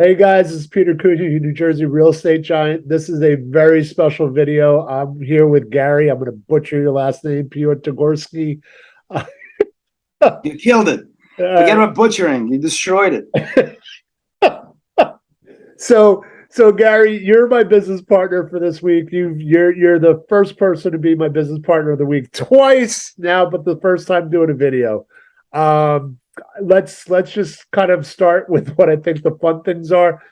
Hey guys, this is Peter Cunha, New Jersey real estate giant. This is a very special video. I'm here with Gary. I'm going to butcher your last name, Pyatigorsky. You killed it. Forget about butchering. You destroyed it. So Gary, you're my business partner for this week. You're the first person to be my business partner of the week twice now, but the first time doing a video. Um, let's just kind of start with what I think the fun things are.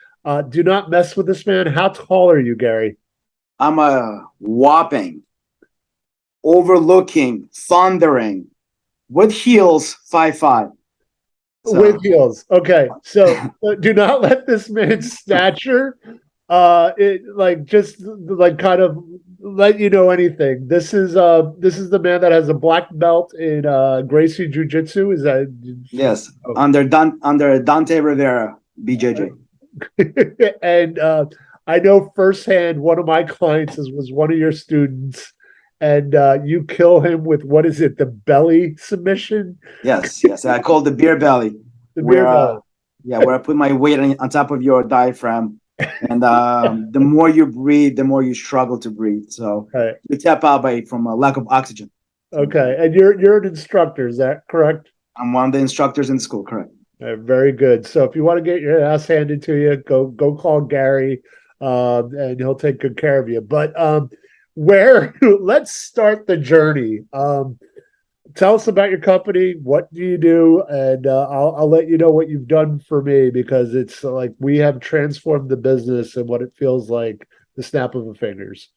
Do not mess with this man. How tall are you, Gary? I'm a whopping, overlooking, thundering, with heels, 5'5". With So heels. Okay. So do not let this man's stature it like just like kind of let you know anything. This is the man that has a black belt in Gracie Jiu Jitsu. Is that yes, oh. under Dante Rivera, BJJ. And I know firsthand one of my clients was one of your students, and you kill him with what is it, the belly submission? Yes. I call it the beer belly, The beer where belly. where I put my weight on top of your diaphragm, and the more you breathe, the more you struggle to breathe. So Right. you tap out from a lack of oxygen. Okay. And you're an instructor, is that correct? I'm one of the instructors in the school, correct? Very good. So if you want to get your ass handed to you, go call Gary, and he'll take good care of you. But where let's start the journey. Tell us about your company. What do you do? And I'll let you know what you've done for me, because it's like we have transformed the business and what it feels like the snap of a fingers.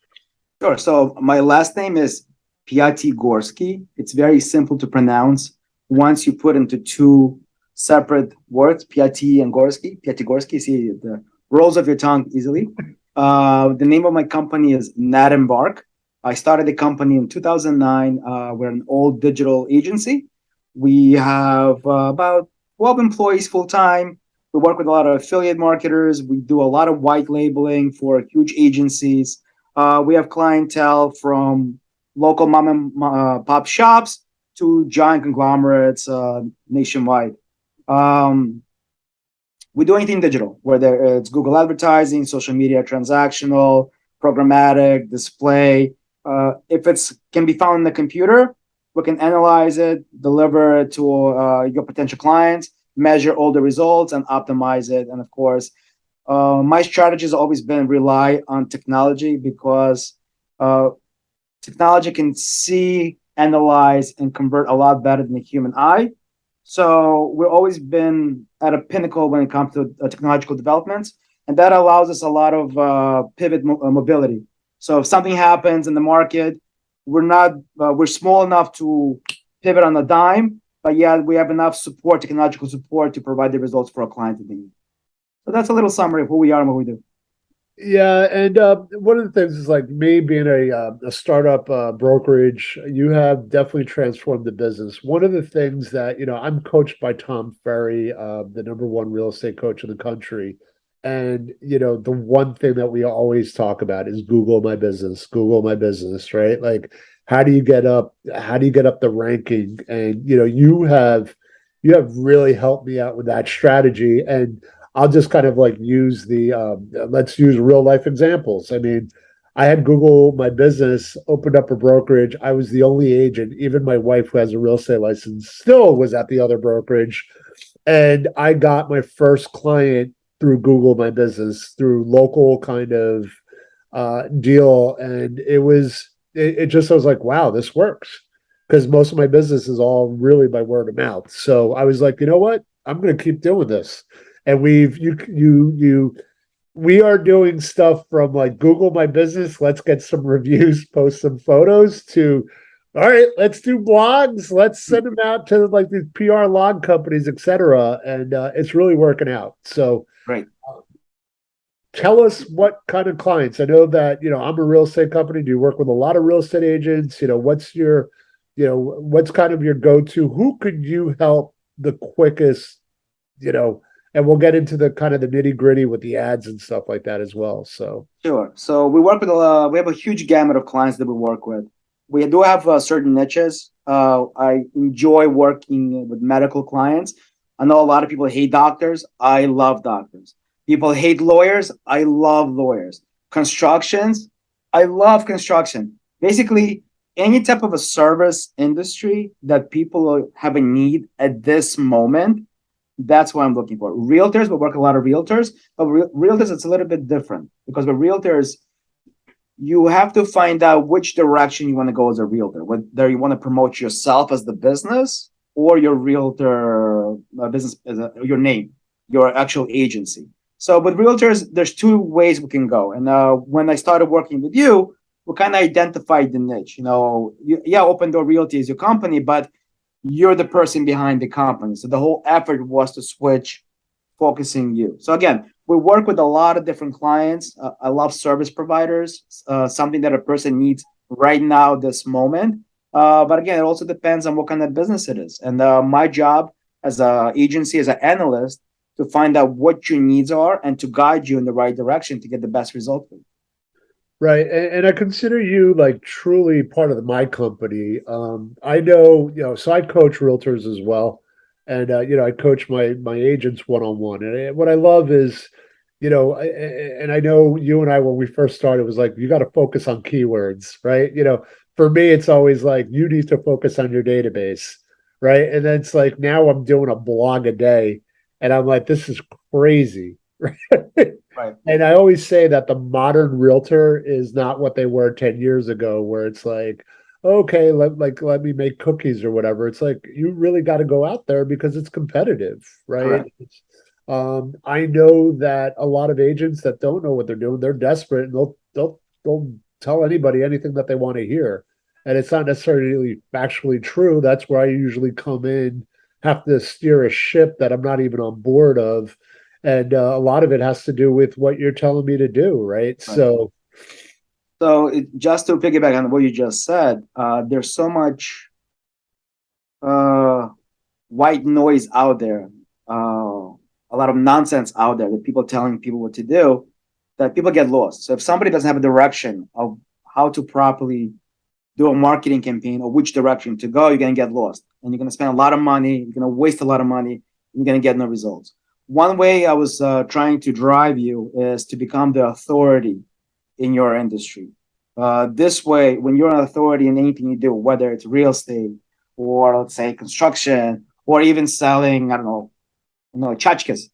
Sure. So my last name is Pyatigorsky. It's very simple to pronounce. Once you put into two separate words, Piati and Gorsky, Pyatigorsky, see the rolls of your tongue easily. The name of my company is Nat and Bark. I started the company in 2009. We're an old digital agency. We have about 12 employees full time. We work with a lot of affiliate marketers. We do a lot of white labeling for huge agencies. We have clientele from local mom and pop shops to giant conglomerates nationwide. Um, we do anything digital, whether it's Google advertising, social media, transactional, programmatic, display. If it's can be found in the computer, we can analyze it, deliver it to your potential clients, measure all the results, and optimize it. And of course, my strategy has always been rely on technology, because uh, technology can see, analyze, and convert a lot better than the human eye. So we've always been at a pinnacle when it comes to technological developments, and that allows us a lot of pivot mobility. So if something happens in the market, we're small enough to pivot on a dime, but yeah, we have enough support, technological support, to provide the results for our clients that they need. So that's a little summary of who we are and what we do. Yeah, and one of the things is like me being a startup brokerage, you have definitely transformed the business. One of the things that I'm coached by Tom Ferry, the number one real estate coach in the country, and the one thing that we always talk about is Google my business, right? Like, how do you get up? How do you get up the ranking? And you have really helped me out with that strategy. And I'll just kind of like use let's use real life examples. I mean, I had Google my business, opened up a brokerage. I was the only agent. Even my wife, who has a real estate license, still was at the other brokerage. And I got my first client through Google my business, through local kind of deal. And it just, I was like, wow, this works. Because most of my business is all really by word of mouth. So I was like, you know what? I'm going to keep doing this. And we are doing stuff from like Google my business. Let's get some reviews, post some photos, to all right, let's do blogs. Let's send them out to like these PR log companies, etc. And it's really working out. So Right. tell us what kind of clients. I know that I'm a real estate company. Do you work with a lot of real estate agents? What's kind of your go-to? Who could you help the quickest? And we'll get into the kind of the nitty gritty with the ads and stuff like that as well. So Sure. So we have a huge gamut of clients that we work with. We do have certain niches. I enjoy working with medical clients. I know a lot of people hate doctors. I love doctors. People hate lawyers. I love lawyers. Constructions. I love construction. Basically, any type of a service industry that people have a need at this moment, that's what I'm looking for. Realtors, we work a lot of realtors, but realtors, it's a little bit different because with realtors, you have to find out which direction you want to go as a realtor, whether you want to promote yourself as the business or your realtor business as your name, your actual agency. So with realtors, there's two ways we can go. And when I started working with you, we kind of identified the niche. Open Door Realty is your company, but you're the person behind the company. So the whole effort was to switch focusing you. So again, we work with a lot of different clients. I love service providers, something that a person needs right now, this moment. But again, it also depends on what kind of business it is. And my job as an agency, as an analyst, to find out what your needs are and to guide you in the right direction to get the best result. Right. And I consider you like truly part of my company. I know, so I coach realtors as well. And, I coach my agents one-on-one. And what I love is, and I know you and I, when we first started, was like, you got to focus on keywords, right? For me, it's always like, you need to focus on your database, right? And then it's like, now I'm doing a blog a day and I'm like, this is crazy. Right. And I always say that the modern realtor is not what they were 10 years ago, where it's like, okay, let me make cookies or whatever. It's like you really got to go out there because it's competitive, right? Correct. I know that a lot of agents that don't know what they're doing, they're desperate and they'll tell anybody anything that they want to hear. And it's not necessarily factually true. That's where I usually come in, have to steer a ship that I'm not even on board of, and a lot of it has to do with what you're telling me to do, right? Right. So, Just to piggyback on what you just said, there's so much white noise out there, a lot of nonsense out there that people telling people what to do, that people get lost. So if somebody doesn't have a direction of how to properly do a marketing campaign or which direction to go, you're going to get lost and you're going to spend a lot of money. You're going to waste a lot of money. You're going to get no results. One way I was trying to drive you is to become the authority in your industry. This way, when you're an authority in anything you do, whether it's real estate or let's say construction or even selling, I don't know, tchotchkes,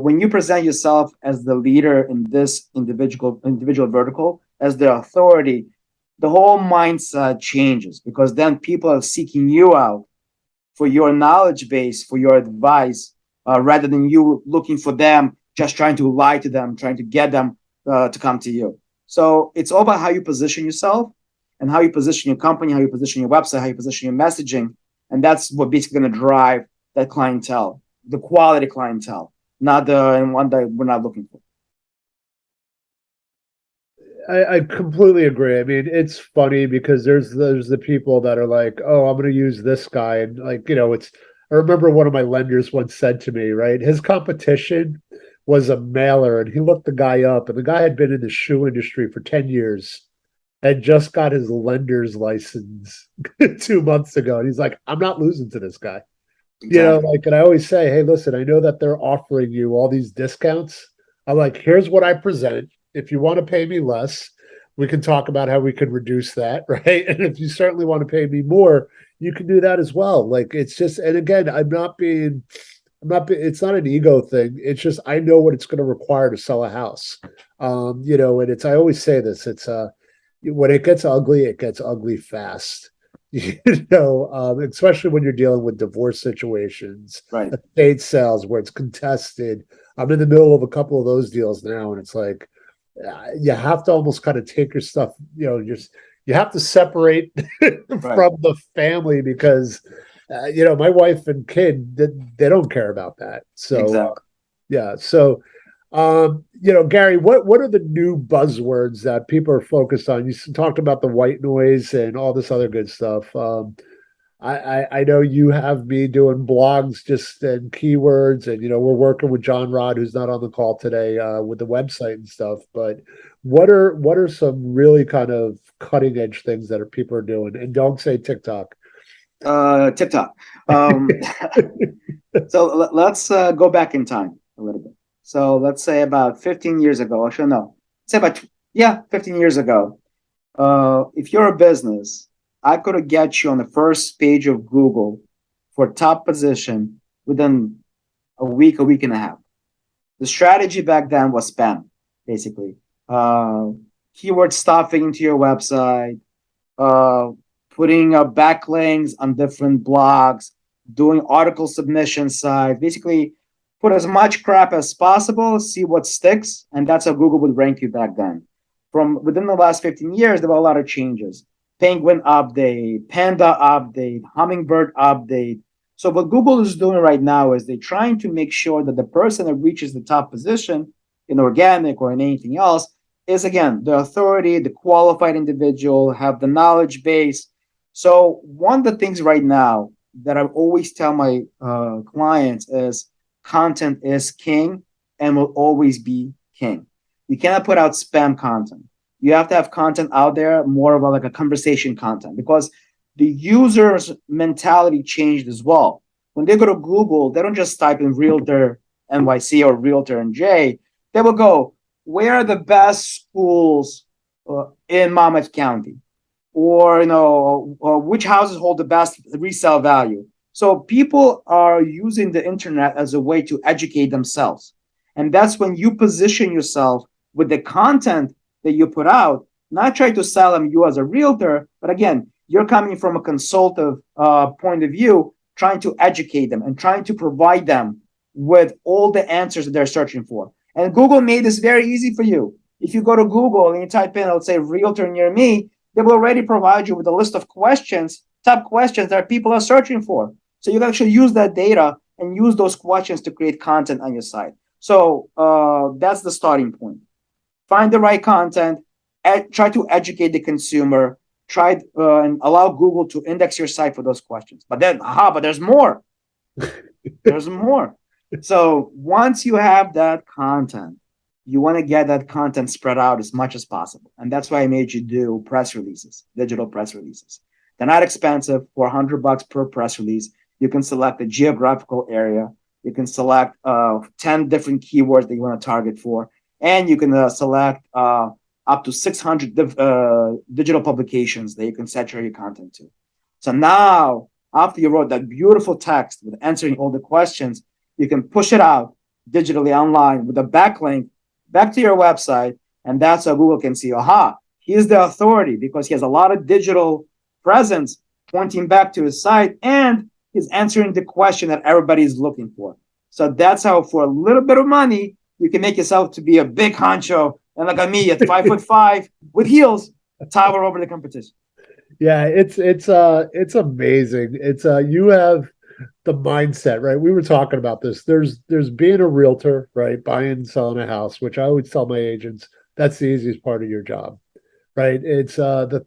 when you present yourself as the leader in this individual vertical, as the authority, the whole mindset changes because then people are seeking you out for your knowledge base, for your advice, rather than you looking for them, just trying to lie to them, trying to get them to come to you. So it's all about how you position yourself and how you position your company, how you position your website, how you position your messaging. And that's what basically going to drive that clientele, the quality clientele, not the one that we're not looking for. I completely agree. I mean, it's funny because there's the people that are like, oh, I'm going to use this guy. And like, it's, I remember one of my lenders once said to me, right, his competition was a mailer and he looked the guy up and the guy had been in the shoe industry for 10 years and just got his lender's license 2 months ago. And he's like, I'm not losing to this guy. Exactly. Like, and I always say, hey, listen, I know that they're offering you all these discounts. I'm like, here's what I present. If you want to pay me less, we can talk about how we can reduce that, right? And if you certainly want to pay me more, you can do that as well. Like, it's just, and again, it's not an ego thing. It's just, I know what it's going to require to sell a house. And I always say this, when it gets ugly fast. Especially when you're dealing with divorce situations, Right. estate sales where it's contested. I'm in the middle of a couple of those deals now, and it's like you have to almost kind of take your stuff, just you have to separate Right. from the family because my wife and kid they don't care about that. So Exactly. yeah, so Gary, what are the new buzzwords that people are focused on? You talked about the white noise and all this other good stuff. I know you have me doing blogs just and keywords, and we're working with John Rod, who's not on the call today, with the website and stuff. But what are some really kind of cutting edge things that people are doing? And don't say TikTok. TikTok. So let's go back in time a little bit. So let's say about 15 years ago, actually, no, say about, yeah, 15 years ago. If you're a business, I could get you on the first page of Google for top position within a week and a half. The strategy back then was spam, basically. Uh, Keyword stuffing into your website, uh, putting backlinks on different blogs, doing article submission sites, basically put as much crap as possible, see what sticks, and that's how Google would rank you back then. From within the last 15 years, there were a lot of changes. Penguin update, Panda update, Hummingbird update. So what Google is doing right now is they're trying to make sure that the person that reaches the top position in organic or in anything else is again the authority, the qualified individual, have the knowledge base. So one of the things right now that I always tell my clients is content is king and will always be king. You cannot put out spam content. You have to have content out there more of like a conversation content because the user's mentality changed as well. When they go to Google, they don't just type in Realtor NYC or Realtor NJ. They will go, where are the best schools in Monmouth County? Or, which houses hold the best resale value? So people are using the internet as a way to educate themselves. And that's when you position yourself with the content that you put out, not try to sell them you as a realtor, but again, you're coming from a consultative point of view, trying to educate them and trying to provide them with all the answers that they're searching for. And Google made this very easy for you. If you go to Google and you type in, let's say, realtor near me, they will already provide you with a list of questions, top questions that people are searching for. So you can actually use that data and use those questions to create content on your site. So that's the starting point. Find the right content, try to educate the consumer, try and allow Google to index your site for those questions. But then, but there's more. There's more. So once you have that content, you want to get that content spread out as much as possible. And that's why I made you do press releases, digital press releases. They're not expensive. For $100 per press release, you can select a geographical area. You can select 10 different keywords that you want to target for. And you can select up to 600 digital publications that you can saturate your content to. So now, after you wrote that beautiful text with answering all the questions, you can push it out digitally online with a backlink back to your website. And that's how Google can see, he's the authority because he has a lot of digital presence pointing back to his site and he's answering the question that everybody is looking for. So that's how, for a little bit of money, you can make yourself to be a big honcho and like me at 5'5" with heels, tower over the competition. Yeah, it's amazing. It's you have the mindset, right? We were talking about this. There's being a realtor, right? Buying and selling a house, which I always tell my agents, that's the easiest part of your job, right? It's the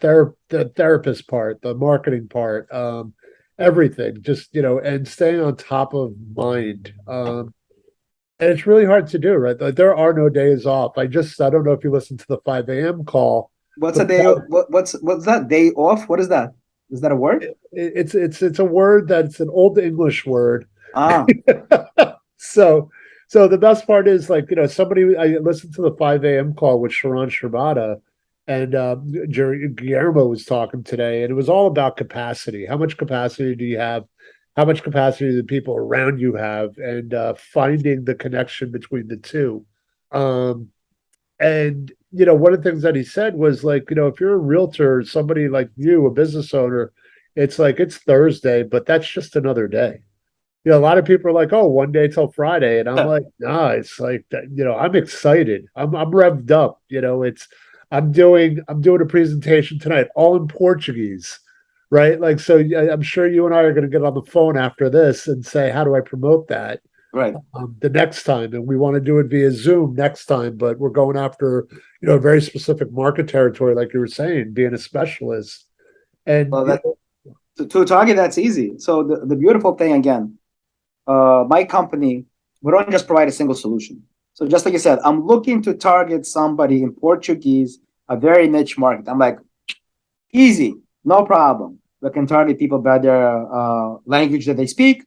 therapist part, the marketing part, everything, just and staying on top of mind. And it's really hard to do, right? Like, there are no days off. I don't know if you listened to the 5 a.m. call. What's a day? What's that? Day off? What is that? Is that a word? It's a word that's an old English word. Ah. So the best part is, like, I listened to the 5 a.m. call with Sharon Sharbata, and Guillermo was talking today, and it was all about capacity. How much capacity do you have? How much capacity do the people around you have? And finding the connection between the two. And one of the things that he said was, like, if you're a realtor, somebody like you, a business owner, it's like it's Thursday, but that's just another day. A lot of people are like, oh, one day till Friday. And I'm like, nah, it's like that, I'm excited. I'm revved up. I'm doing a presentation tonight, all in Portuguese, right? Like, so I'm sure you and I are going to get on the phone after this and say, how do I promote that? Right. The next time, and we want to do it via Zoom next time, but we're going after a very specific market territory, like you were saying, being a specialist. And to target, that's easy. So the beautiful thing, again, my company, we don't just provide a single solution. So just like you said, I'm looking to target somebody in Portuguese, a very niche market. I'm like, easy, no problem. We can target people by their language that they speak,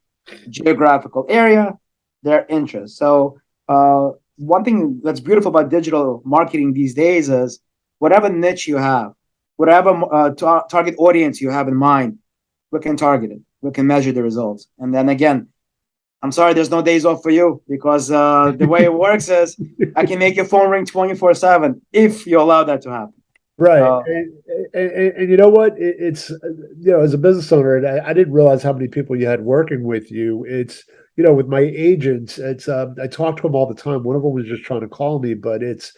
geographical area, their interests. So One thing that's beautiful about digital marketing these days is whatever niche you have, whatever target audience you have in mind, we can target it. We can measure the results. And then again, I'm sorry, there's no days off for you because the way it works is I can make your phone ring 24/7 if you allow that to happen. Right. So And you know what? It's, as a business owner, and I didn't realize how many people you had working with you. It's, with my agents, I talk to them all the time. One of them was just trying to call me, but it's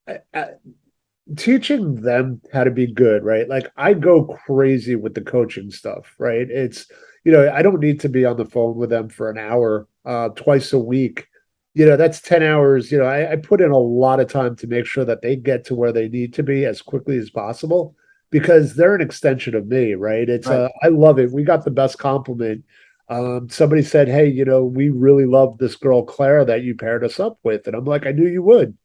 I, teaching them how to be good, right? Like I go crazy with the coaching stuff, right? It's, I don't need to be on the phone with them for an hour, twice a week. That's 10 hours. I put in a lot of time to make sure that they get to where they need to be as quickly as possible because they're an extension of me, right? right. I love it. We got the best compliment. Somebody said, "Hey, we really love this girl, Clara, that you paired us up with." And I'm like, I knew you would,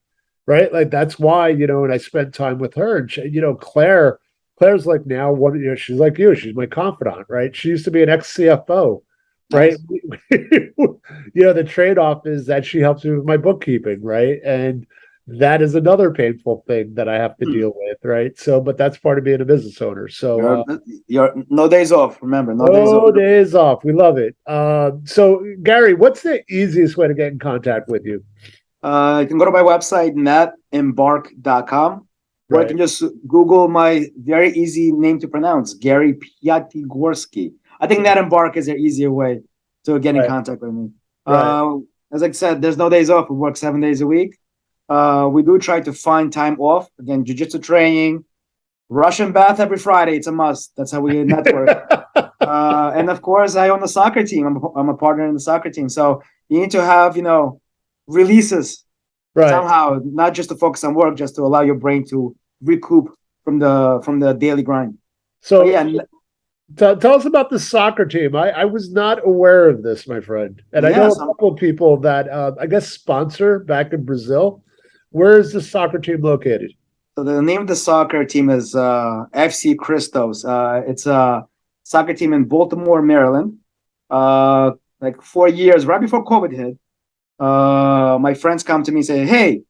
right? Like that's why, and I spent time with her. And she, Claire's like now one, she's like you, she's my confidant, right? She used to be an ex-CFO, right? Nice. The trade-off is that she helps me with my bookkeeping, right? And that is another painful thing that I have to Hmm. deal with, right? So, but that's part of being a business owner. So You're no days off. Remember, no days off. no days off. We love it. So Gary, what's the easiest way to get in contact with you? You can go to my website, matembark.com, or you Right. can just Google my very easy name to pronounce, Gary Pyatigorsky. I think Net Embark is an easier way to get in Right. contact with me. Right. As I said, there's no days off. We work 7 days a week. We do try to find time off. Again, jiu-jitsu training, Russian bath every Friday. It's a must. That's how we network. And of course, I own the soccer team. I'm a partner in the soccer team. So you need to have, releases Right. somehow, not just to focus on work, just to allow your brain to recoup from the daily grind. But So yeah, tell us about the soccer team. I was not aware of this, my friend. And I know yes. a couple of people that I guess sponsor back in Brazil. Where is the soccer team located? So the name of the soccer team is FC Christos. It's a soccer team in Baltimore, Maryland. Like 4 years right before COVID hit, my friends come to me and say, "Hey,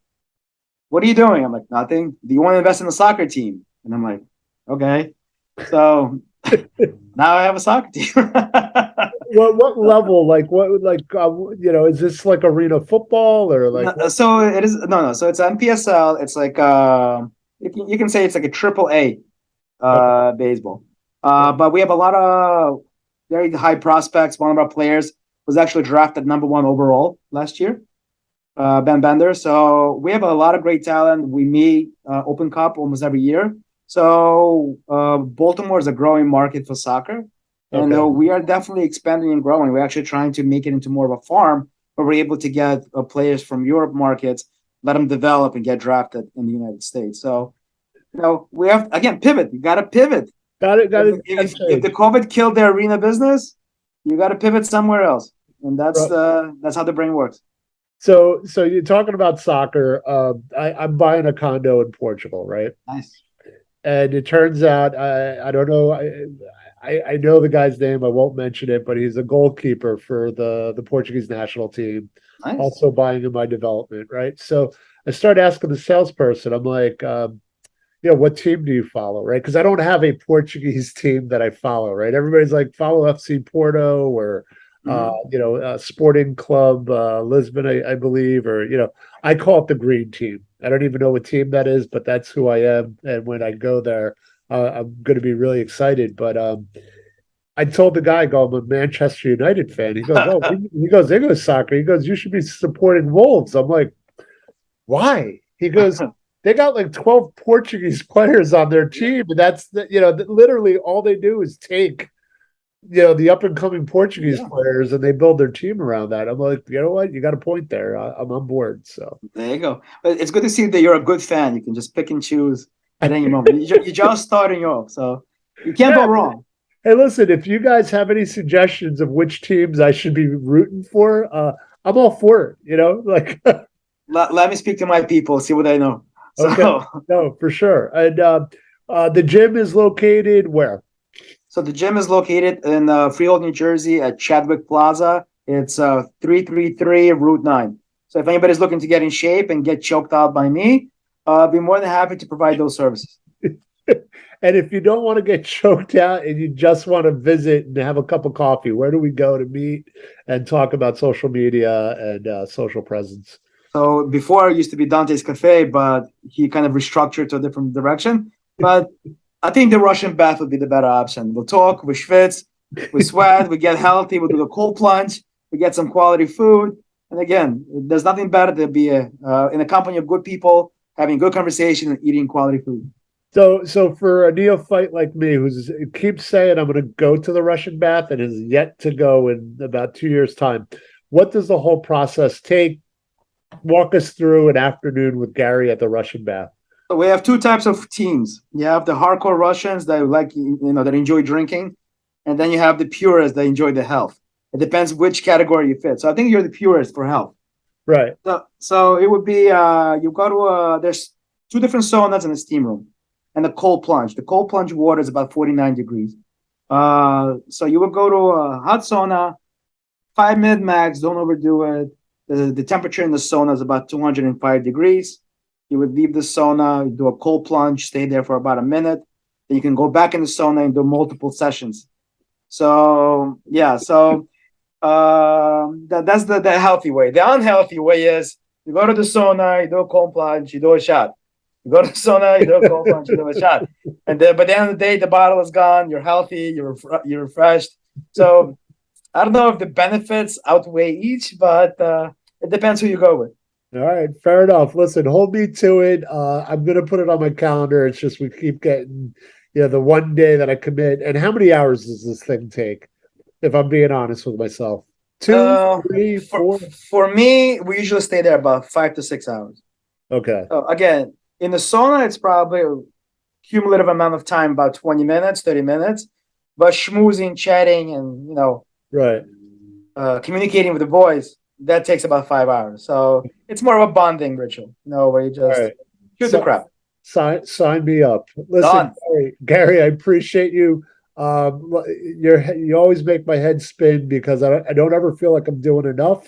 what are you doing?" I'm like, "Nothing. Do you want to invest in the soccer team?" And I'm like, "Okay." So now I have a soccer team. What level? Like what? Like is this like arena football or like what? So it is no. So it's NPSL. It's like you can say it's like a triple A Okay. baseball. Yeah. But we have a lot of very high prospects. One of our players was actually drafted number one overall last year, Ben Bender. So we have a lot of great talent. We meet Open Cup almost every year. So Baltimore is a growing market for soccer. And Okay. we are definitely expanding and growing. We're actually trying to make it into more of a farm where we're able to get players from Europe markets, let them develop and get drafted in the United States. So, we have, again, pivot. You got to pivot. Got it. Got If, it. Got to if the change. COVID killed their arena business, you got to pivot somewhere else. And that's Right. that's how the brain works. So you're talking about soccer. I'm buying a condo in Portugal, right? Nice. And it turns out I don't know. I know the guy's name. I won't mention it, but he's a goalkeeper for the Portuguese national team. Nice. Also buying in my development, right? So I start asking the salesperson. I'm like, what team do you follow, right? Because I don't have a Portuguese team that I follow, right? Everybody's like follow FC Porto or Hmm. Sporting Club Lisbon, I believe, or I call it the Green Team. I don't even know what team that is, but that's who I am. And when I go there, I'm going to be really excited. But I told the guy, I go, I'm a Manchester United fan. He goes, oh, he goes, English soccer. He goes, you should be supporting Wolves. I'm like, why? He goes, they got like 12 Portuguese players on their Yeah. team, and literally all they do is take the up and coming Portuguese Yeah. players and they build their team around that. I'm like, you know what? You got a point there. I'm on board. So There you go. But it's good to see that you're a good fan. You can just pick and choose at any moment. You're just starting off, so you can't yeah. go wrong. Hey, listen, if you guys have any suggestions of which teams I should be rooting for, I'm all for it. Like Let me speak to my people, see what they know. okay, So, no, for sure. And the gym is located where? so the gym is located in Freehold, New Jersey, at Chadwick Plaza. It's 333 Route 9. So if anybody's looking to get in shape and get choked out by me, I'll be more than happy to provide those services. And if you don't want to get choked out and you just want to visit and have a cup of coffee, where do we go to meet and talk about social media and social presence? So before it used to be Dante's Cafe, but he kind of restructured to a different direction. But I think the Russian bath would be the better option. We'll talk, we schwitz, we sweat, we get healthy, we'll do the cold plunge, we get some quality food. And again, there's nothing better than be in a company of good people, having good conversation and eating quality food. So for a neophyte like me, who's keeps saying I'm going to go to the Russian bath and is yet to go in about 2 years' time, what does the whole process take? Walk us through an afternoon with Gary at the Russian bath. So we have two types of teams. You have the hardcore Russians that like, that enjoy drinking, and then you have the purists that enjoy the health. It depends which category you fit. So I think you're the purist for health. Right. So it would be you go to there's two different saunas in the steam room, and the cold plunge. The cold plunge water is about 49 degrees. So you would go to a hot sauna, 5 minute max. Don't overdo it. The temperature in the sauna is about 205 degrees. You would leave the sauna, you do a cold plunge, stay there for about a minute. Then you can go back in the sauna and do multiple sessions. So yeah, that's the healthy way. The unhealthy way is you go to the sauna, you do a cold plunge, you do a shot. You go to the sauna, you do a cold plunge, you do a shot. And then by the end of the day, the bottle is gone. You're healthy, you're refreshed. So I don't know if the benefits outweigh each, but it depends who you go with. All right, fair enough. Listen, hold me to it. I'm gonna put it on my calendar. It's just we keep getting, the one day that I commit. And how many hours does this thing take? If I'm being honest with myself, two, three, four. For me, we usually stay there about 5 to 6 hours. Okay. Again, in the sauna, it's probably a cumulative amount of time, about 20 minutes, 30 minutes. But schmoozing, chatting, and Right. communicating with the boys, that takes about 5 hours. So it's more of a bonding ritual, where you just shoot the crap. Sign me up. Listen, Gary, I appreciate you. You always make my head spin because I don't ever feel like I'm doing enough,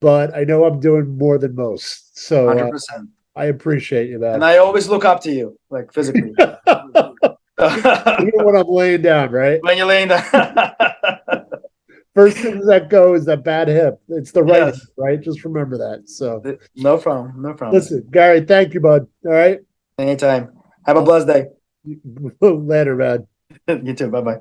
but I know I'm doing more than most. So 100%. I appreciate you, man. And I always look up to you, like physically. Even when I'm laying down, right? When you're laying down. First thing that go is that bad hip. It's the right hip, right? Just remember that. So no problem. Listen, Gary, thank you, bud. All right. Anytime. Have a blessed day. Later, man. You too. Bye-bye.